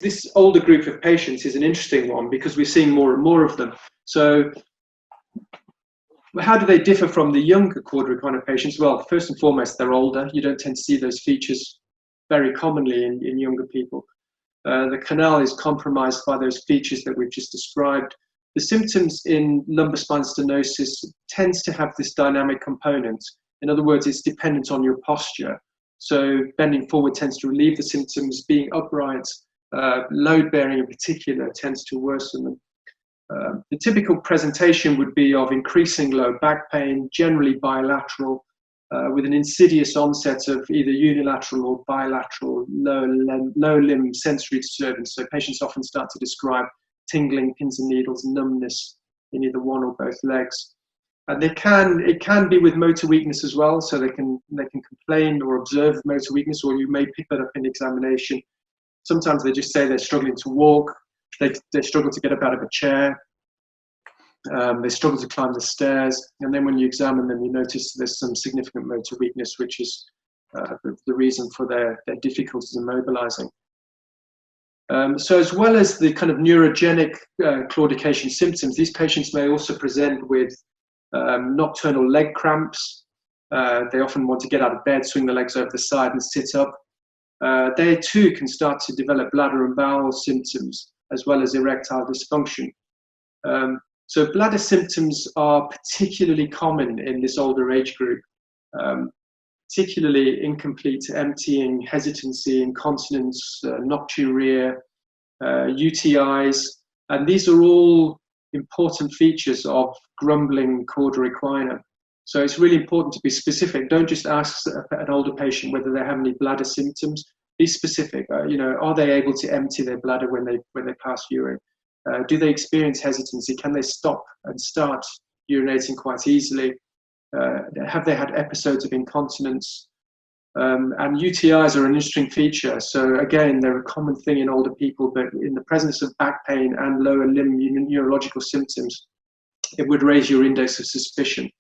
this older group of patients is an interesting one because we're seeing more and more of them. So how do they differ from the younger Cauda equina patients? Well, first and foremost, they're older. You don't tend to see those features very commonly in younger people. The canal is compromised by those features that we've just described. The symptoms in lumbar spine stenosis tends to have this dynamic component. In other words, it's dependent on your posture. So bending forward tends to relieve the symptoms. Being upright, load-bearing in particular, tends to worsen them. The typical presentation would be of increasing low back pain, generally bilateral, with an insidious onset of either unilateral or bilateral low limb sensory disturbance. So patients often start to describe tingling, pins and needles, numbness in either one or both legs. And it can be with motor weakness as well. So they can complain or observe motor weakness, or you may pick that up in examination. Sometimes they just say they're struggling to walk. They struggle to get up out of a chair. They struggle to climb the stairs. And then when you examine them, you notice there's some significant motor weakness, which is the reason for their difficulties in mobilizing. So as well as the kind of neurogenic claudication symptoms, these patients may also present with nocturnal leg cramps. They often want to get out of bed, swing the legs over the side and sit up. They too can start to develop bladder and bowel symptoms, as well as erectile dysfunction. So bladder symptoms are particularly common in this older age group, particularly incomplete emptying, hesitancy, incontinence, nocturia, UTIs, and these are all important features of grumbling Cauda equina. So it's really important to be specific. Don't just ask an older patient whether they have any bladder symptoms. Be specific. Are they able to empty their bladder when they pass urine? Do they experience hesitancy? Can they stop and start urinating quite easily? Have they had episodes of incontinence? And UTIs are an interesting feature. So again, they're a common thing in older people, but in the presence of back pain and lower limb neurological symptoms, it would raise your index of suspicion.